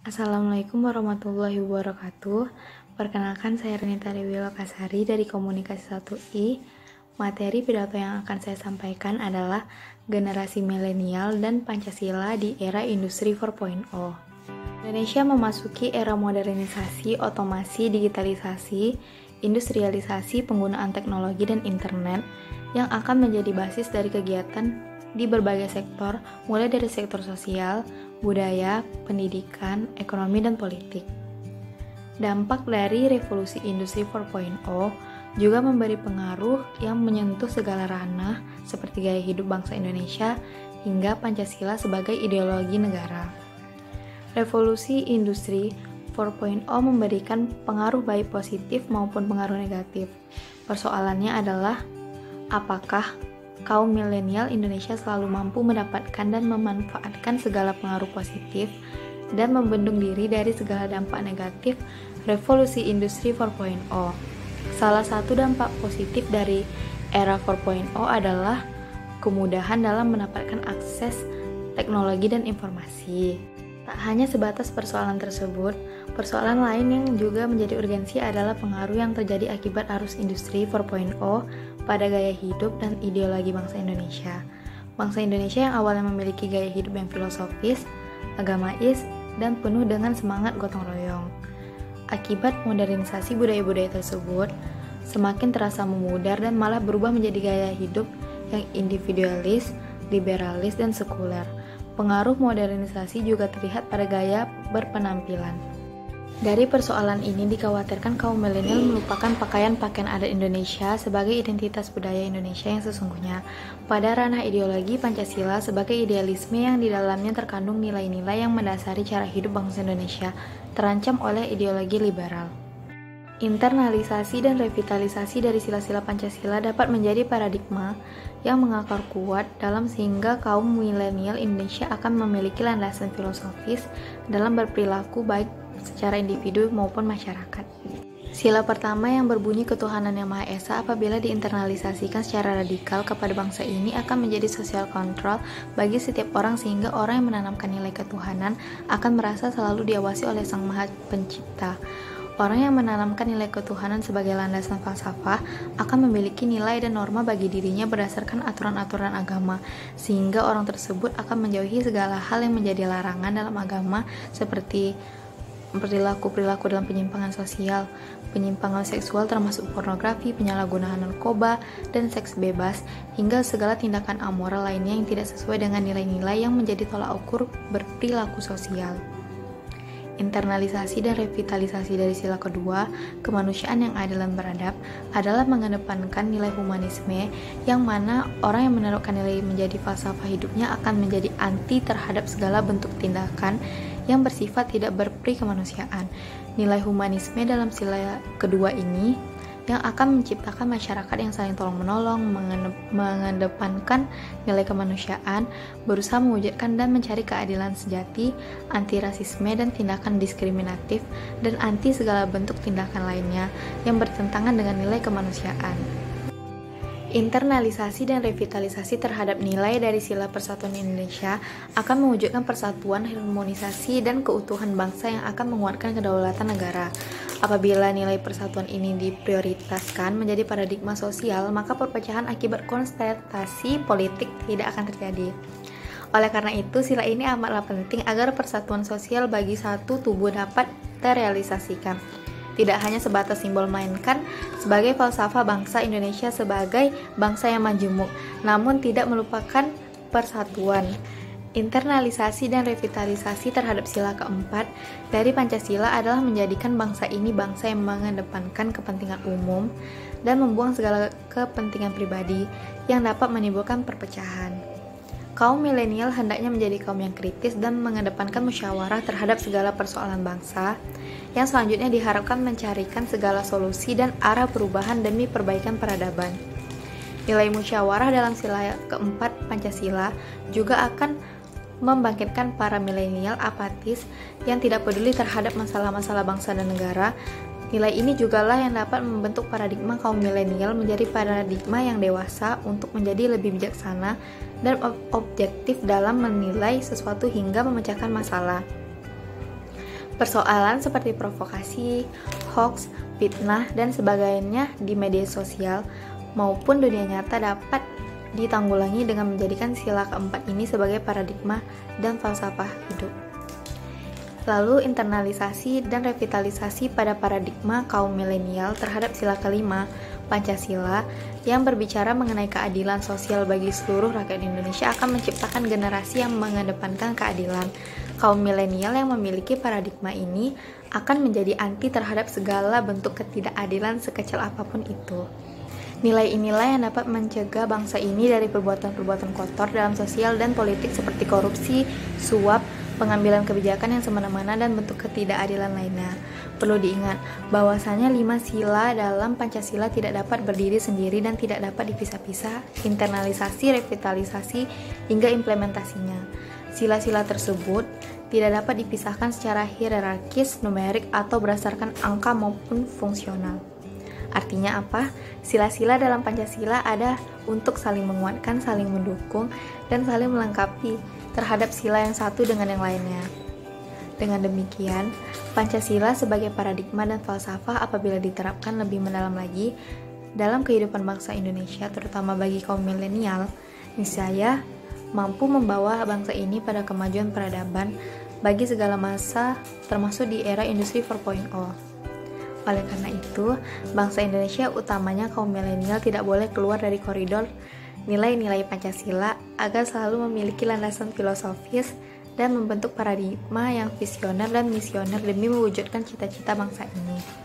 Assalamualaikum warahmatullahi wabarakatuh. Perkenalkan, saya Renita Dewi Lokasari dari Komunikasi 1I. Materi pidato yang akan saya sampaikan adalah generasi milenial dan Pancasila di era industri 4.0. Indonesia memasuki era modernisasi, otomasi, digitalisasi, industrialisasi, penggunaan teknologi dan internet yang akan menjadi basis dari kegiatan di berbagai sektor, mulai dari sektor sosial, budaya, pendidikan, ekonomi, dan politik. Dampak dari revolusi industri 4.0 juga memberi pengaruh yang menyentuh segala ranah seperti gaya hidup bangsa Indonesia hingga Pancasila sebagai ideologi negara. Revolusi industri 4.0 memberikan pengaruh baik positif maupun pengaruh negatif. Persoalannya adalah apakah kaum milenial Indonesia selalu mampu mendapatkan dan memanfaatkan segala pengaruh positif dan membendung diri dari segala dampak negatif revolusi industri 4.0. Salah satu dampak positif dari era 4.0 adalah kemudahan dalam mendapatkan akses teknologi dan informasi. Tak hanya sebatas persoalan tersebut, persoalan lain yang juga menjadi urgensi adalah pengaruh yang terjadi akibat arus industri 4.0 pada gaya hidup dan ideologi bangsa Indonesia. Bangsa Indonesia yang awalnya memiliki gaya hidup yang filosofis, agamais, dan penuh dengan semangat gotong royong. Akibat modernisasi budaya-budaya tersebut, semakin terasa memudar dan malah berubah menjadi gaya hidup yang individualis, liberalis, dan sekuler. Pengaruh modernisasi juga terlihat pada gaya berpenampilan. Dari persoalan ini dikhawatirkan kaum milenial melupakan pakaian-pakaian adat Indonesia sebagai identitas budaya Indonesia yang sesungguhnya. Pada ranah ideologi, Pancasila sebagai idealisme yang di dalamnya terkandung nilai-nilai yang mendasari cara hidup bangsa Indonesia terancam oleh ideologi liberal. Internalisasi dan revitalisasi dari sila-sila Pancasila dapat menjadi paradigma yang mengakar kuat dalam sehingga kaum milenial Indonesia akan memiliki landasan filosofis dalam berperilaku baik secara individu maupun masyarakat. Sila pertama yang berbunyi ketuhanan yang Maha Esa apabila diinternalisasikan secara radikal kepada bangsa ini akan menjadi social control bagi setiap orang sehingga orang yang menanamkan nilai ketuhanan akan merasa selalu diawasi oleh Sang Maha Pencipta. Orang yang menanamkan nilai ketuhanan sebagai landasan falsafah akan memiliki nilai dan norma bagi dirinya berdasarkan aturan-aturan agama, sehingga orang tersebut akan menjauhi segala hal yang menjadi larangan dalam agama seperti perilaku-perilaku dalam penyimpangan sosial, penyimpangan seksual termasuk pornografi, penyalahgunaan narkoba, dan seks bebas, hingga segala tindakan amoral lainnya yang tidak sesuai dengan nilai-nilai yang menjadi tolak ukur berperilaku sosial. Internalisasi dan revitalisasi dari sila kedua, kemanusiaan yang adil dan beradab, adalah mengedepankan nilai humanisme yang mana orang yang menaruhkan nilai menjadi falsafah hidupnya akan menjadi anti terhadap segala bentuk tindakan yang bersifat tidak berperi kemanusiaan. Nilai humanisme dalam sila kedua ini yang akan menciptakan masyarakat yang saling tolong-menolong, mengedepankan nilai kemanusiaan, berusaha mewujudkan dan mencari keadilan sejati, anti rasisme dan tindakan diskriminatif, dan anti segala bentuk tindakan lainnya yang bertentangan dengan nilai kemanusiaan. Internalisasi dan revitalisasi terhadap nilai dari sila persatuan Indonesia akan mewujudkan persatuan, harmonisasi, dan keutuhan bangsa yang akan menguatkan kedaulatan negara. Apabila nilai persatuan ini diprioritaskan menjadi paradigma sosial, maka perpecahan akibat konsentrasi politik tidak akan terjadi. Oleh karena itu, sila ini amatlah penting agar persatuan sosial bagi satu tubuh dapat terrealisasikan. Tidak hanya sebatas simbol melainkan sebagai falsafah bangsa Indonesia sebagai bangsa yang majemuk, namun tidak melupakan persatuan. Internalisasi dan revitalisasi terhadap sila keempat dari Pancasila adalah menjadikan bangsa ini bangsa yang mengedepankan kepentingan umum dan membuang segala kepentingan pribadi yang dapat menimbulkan perpecahan. Kaum milenial hendaknya menjadi kaum yang kritis dan mengedepankan musyawarah terhadap segala persoalan bangsa, yang selanjutnya diharapkan mencarikan segala solusi dan arah perubahan demi perbaikan peradaban. Nilai musyawarah dalam sila keempat Pancasila juga akan membangkitkan para milenial apatis yang tidak peduli terhadap masalah-masalah bangsa dan negara. Nilai ini jugalah yang dapat membentuk paradigma kaum milenial menjadi paradigma yang dewasa untuk menjadi lebih bijaksana dan objektif dalam menilai sesuatu hingga memecahkan masalah. Persoalan seperti provokasi, hoax, fitnah, dan sebagainya di media sosial maupun dunia nyata dapat ditanggulangi dengan menjadikan sila keempat ini sebagai paradigma dan falsafah hidup. Lalu internalisasi dan revitalisasi pada paradigma kaum milenial terhadap sila kelima, Pancasila, yang berbicara mengenai keadilan sosial bagi seluruh rakyat Indonesia akan menciptakan generasi yang mengedepankan keadilan. Kaum milenial yang memiliki paradigma ini akan menjadi anti terhadap segala bentuk ketidakadilan sekecil apapun itu. Nilai inilah yang dapat mencegah bangsa ini dari perbuatan-perbuatan kotor dalam sosial dan politik seperti korupsi, suap, pengambilan kebijakan yang semena-mena dan bentuk ketidakadilan lainnya. Perlu diingat bahwasanya 5 sila dalam Pancasila tidak dapat berdiri sendiri dan tidak dapat dipisah-pisah, internalisasi, revitalisasi, hingga implementasinya. Sila-sila tersebut tidak dapat dipisahkan secara hierarkis, numerik, atau berdasarkan angka maupun fungsional. Artinya apa? Sila-sila dalam Pancasila ada untuk saling menguatkan, saling mendukung, dan saling melengkapi terhadap sila yang satu dengan yang lainnya. Dengan demikian, Pancasila sebagai paradigma dan falsafah apabila diterapkan lebih mendalam lagi dalam kehidupan bangsa Indonesia, terutama bagi kaum milenial, niscaya mampu membawa bangsa ini pada kemajuan peradaban bagi segala masa, termasuk di era industri 4.0. Oleh karena itu, bangsa Indonesia, utamanya kaum milenial, tidak boleh keluar dari koridor nilai-nilai Pancasila agar selalu memiliki landasan filosofis dan membentuk paradigma yang visioner dan misioner demi mewujudkan cita-cita bangsa ini.